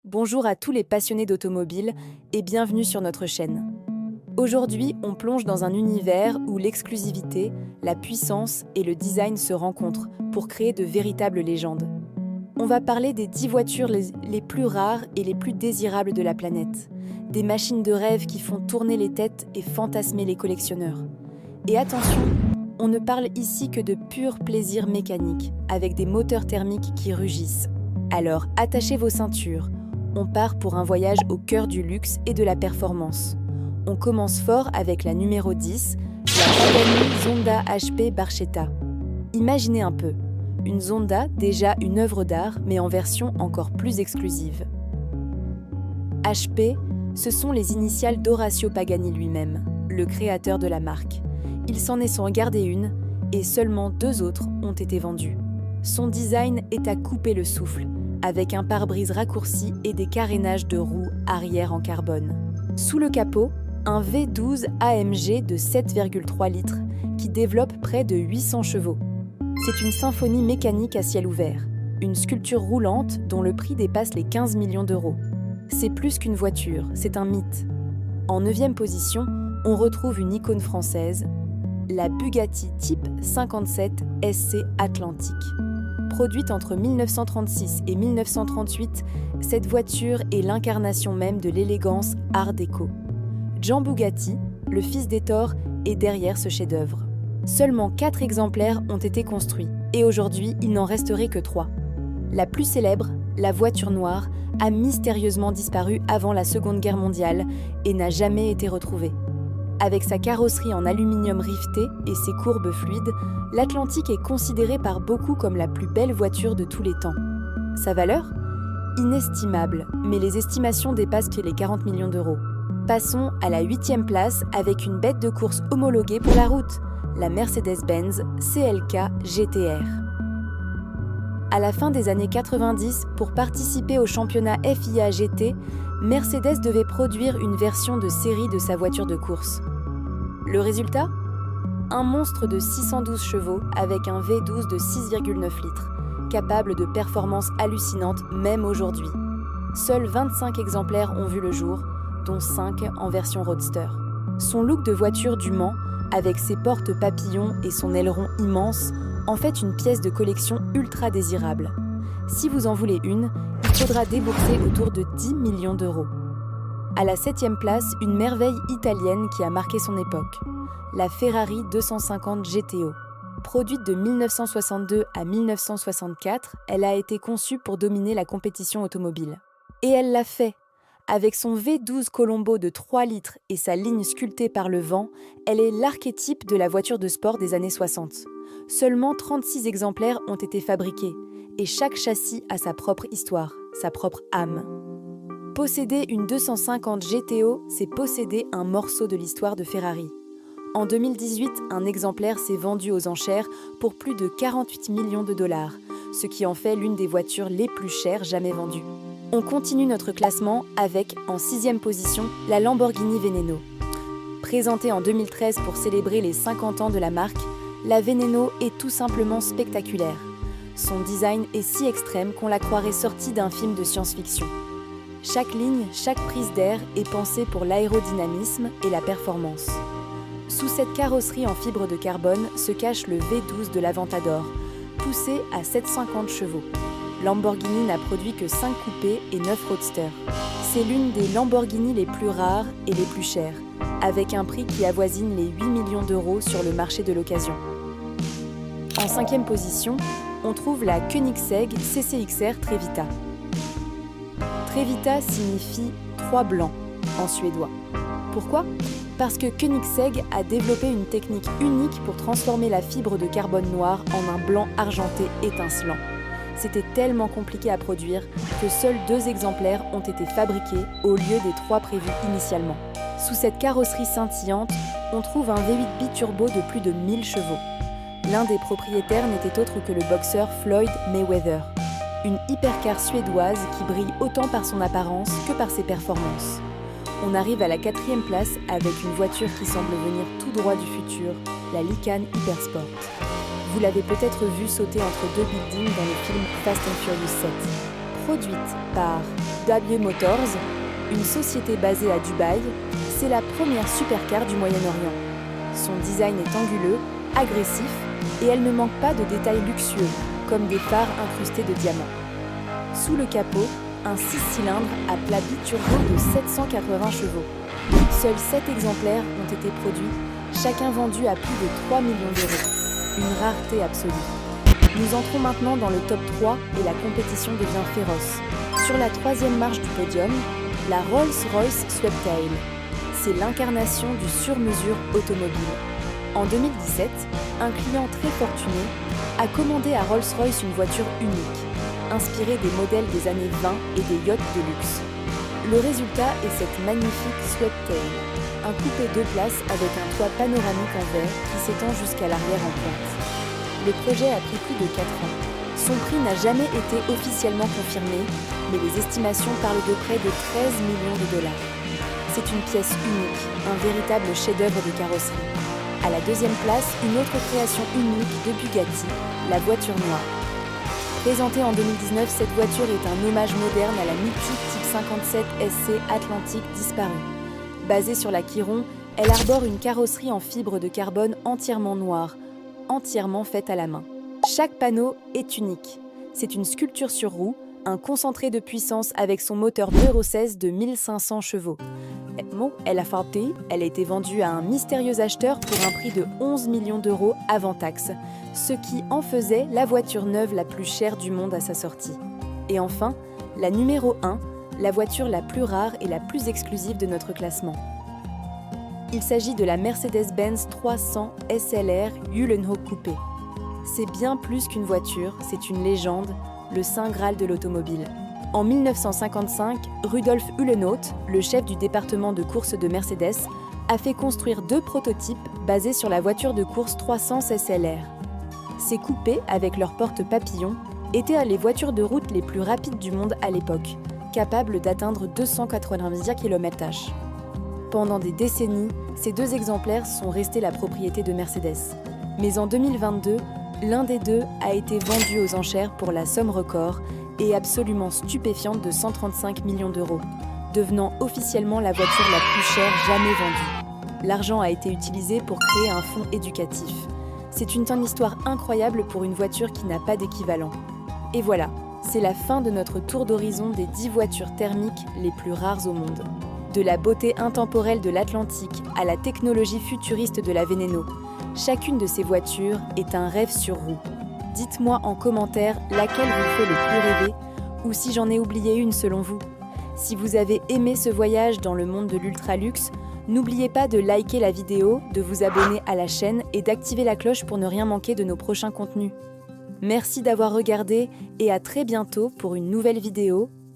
Bonjour à tous les passionnés d'automobile et bienvenue sur notre chaîne. Aujourd'hui, on plonge dans un univers où l'exclusivité, la puissance et le design se rencontrent pour créer de véritables légendes. On va parler des 10 voitures les plus rares et les plus désirables de la planète. Des machines de rêve qui font tourner les têtes et fantasmer les collectionneurs. Et attention, on ne parle ici que de pur plaisir mécanique, avec des moteurs thermiques qui rugissent. Alors attachez vos ceintures. On part pour un voyage au cœur du luxe et de la performance. On commence fort avec la numéro 10, la Pagani Zonda HP Barchetta. Imaginez un peu, une Zonda déjà une œuvre d'art mais en version encore plus exclusive. HP, ce sont les initiales d'Orazio Pagani lui-même, le créateur de la marque. Il s'en est sans garder une et seulement 2 autres ont été vendues. Son design est à couper le souffle, avec un pare-brise raccourci et des carénages de roues arrière en carbone. Sous le capot, un V12 AMG de 7,3 litres qui développe près de 800 chevaux. C'est une symphonie mécanique à ciel ouvert, une sculpture roulante dont le prix dépasse les 15 millions d'euros. C'est plus qu'une voiture, c'est un mythe. En 9e position, on retrouve une icône française, la Bugatti Type 57 SC Atlantique. Produite entre 1936 et 1938, cette voiture est l'incarnation même de l'élégance art déco. Gian Bugatti, le fils d'Hector, est derrière ce chef-d'œuvre. Seulement 4 exemplaires ont été construits, et aujourd'hui, il n'en resterait que 3. La plus célèbre, la voiture noire, a mystérieusement disparu avant la Seconde Guerre mondiale et n'a jamais été retrouvée. Avec sa carrosserie en aluminium riveté et ses courbes fluides, l'Atlantique est considérée par beaucoup comme la plus belle voiture de tous les temps. Sa valeur ? Inestimable, mais les estimations dépassent les 40 millions d'euros. Passons à la 8e place avec une bête de course homologuée pour la route, la Mercedes-Benz CLK GTR. À la fin des années 90, pour participer au championnat FIA GT, Mercedes devait produire une version de série de sa voiture de course. Le résultat ? Un monstre de 612 chevaux avec un V12 de 6,9 litres, capable de performances hallucinantes même aujourd'hui. Seuls 25 exemplaires ont vu le jour, dont 5 en version roadster. Son look de voiture du Mans, avec ses portes papillons et son aileron immense, en fait une pièce de collection ultra désirable. Si vous en voulez une, il faudra débourser autour de 10 millions d'euros. À la 7e place, une merveille italienne qui a marqué son époque, la Ferrari 250 GTO. Produite de 1962 à 1964, elle a été conçue pour dominer la compétition automobile. Et elle l'a fait. Avec son V12 Colombo de 3 litres et sa ligne sculptée par le vent, elle est l'archétype de la voiture de sport des années 60. Seulement 36 exemplaires ont été fabriqués, et chaque châssis a sa propre histoire, sa propre âme. Posséder une 250 GTO, c'est posséder un morceau de l'histoire de Ferrari. En 2018, un exemplaire s'est vendu aux enchères pour plus de 48 millions de dollars, ce qui en fait l'une des voitures les plus chères jamais vendues. On continue notre classement avec, en 6e position, la Lamborghini Veneno. Présentée en 2013 pour célébrer les 50 ans de la marque, la Veneno est tout simplement spectaculaire. Son design est si extrême qu'on la croirait sortie d'un film de science-fiction. Chaque ligne, chaque prise d'air est pensée pour l'aérodynamisme et la performance. Sous cette carrosserie en fibre de carbone se cache le V12 de l'Aventador, poussé à 750 chevaux. Lamborghini n'a produit que 5 coupés et 9 roadsters. C'est l'une des Lamborghini les plus rares et les plus chères, avec un prix qui avoisine les 8 millions d'euros sur le marché de l'occasion. En 5e position, on trouve la Koenigsegg CCXR Trevita. Trevita signifie « trois blancs » en suédois. Pourquoi ? Parce que Koenigsegg a développé une technique unique pour transformer la fibre de carbone noire en un blanc argenté étincelant. C'était tellement compliqué à produire que seuls 2 exemplaires ont été fabriqués au lieu des 3 prévus initialement. Sous cette carrosserie scintillante, on trouve un V8 biturbo de plus de 1000 chevaux. L'un des propriétaires n'était autre que le boxeur Floyd Mayweather, une hypercar suédoise qui brille autant par son apparence que par ses performances. On arrive à la 4e place avec une voiture qui semble venir tout droit du futur, la Lykan Hypersport. Vous l'avez peut-être vu sauter entre 2 buildings dans le film Fast and Furious 7. Produite par W Motors, une société basée à Dubaï, c'est la première supercar du Moyen-Orient. Son design est anguleux, agressif et elle ne manque pas de détails luxueux, comme des phares incrustés de diamants. Sous le capot, un 6 cylindres à plat biturbo de 780 chevaux. Seuls 7 exemplaires ont été produits, chacun vendu à plus de 3 millions d'euros. Une rareté absolue. Nous entrons maintenant dans le top 3 et la compétition devient féroce. Sur la 3e marche du podium, la Rolls-Royce Sweptail. C'est l'incarnation du sur-mesure automobile. En 2017, un client très fortuné a commandé à Rolls-Royce une voiture unique, inspirée des modèles des années 20 et des yachts de luxe. Le résultat est cette magnifique Sweptail, un coupé 2 places avec un toit panoramique en verre qui s'étend jusqu'à l'arrière en pointe. Le projet a pris plus de 4 ans. Son prix n'a jamais été officiellement confirmé, mais les estimations parlent de près de 13 millions de dollars. C'est une pièce unique, un véritable chef-d'œuvre de carrosserie. À la 2e place, une autre création unique de Bugatti, la voiture noire. Présentée en 2019, cette voiture est un hommage moderne à la mythique Type 57 SC Atlantique disparue. Basée sur la Chiron, elle arbore une carrosserie en fibre de carbone entièrement noire, entièrement faite à la main. Chaque panneau est unique. C'est une sculpture sur roue, un concentré de puissance avec son moteur Euro 16 de 1500 chevaux. Elle a été vendue à un mystérieux acheteur pour un prix de 11 millions d'euros avant taxe, ce qui en faisait la voiture neuve la plus chère du monde à sa sortie. Et enfin, la numéro 1, la voiture la plus rare et la plus exclusive de notre classement. Il s'agit de la Mercedes-Benz 300 SLR Uhlenhaut Coupé. C'est bien plus qu'une voiture, c'est une légende, le saint Graal de l'automobile. En 1955, Rudolf Uhlenhaut, le chef du département de course de Mercedes, a fait construire 2 prototypes basés sur la voiture de course 300 SLR. Ces coupés, avec leurs portes papillons, étaient les voitures de route les plus rapides du monde à l'époque, capables d'atteindre 290 km/h. Pendant des décennies, ces 2 exemplaires sont restés la propriété de Mercedes. Mais en 2022, l'un des 2 a été vendu aux enchères pour la somme record et absolument stupéfiante de 135 millions d'euros, devenant officiellement la voiture la plus chère jamais vendue. L'argent a été utilisé pour créer un fonds éducatif. C'est une histoire incroyable pour une voiture qui n'a pas d'équivalent. Et voilà, c'est la fin de notre tour d'horizon des 10 voitures thermiques les plus rares au monde. De la beauté intemporelle de l'Atlantique à la technologie futuriste de la Veneno, chacune de ces voitures est un rêve sur roue. Dites-moi en commentaire laquelle vous fait le plus rêver, ou si j'en ai oublié une selon vous. Si vous avez aimé ce voyage dans le monde de l'ultra-luxe, n'oubliez pas de liker la vidéo, de vous abonner à la chaîne et d'activer la cloche pour ne rien manquer de nos prochains contenus. Merci d'avoir regardé et à très bientôt pour une nouvelle vidéo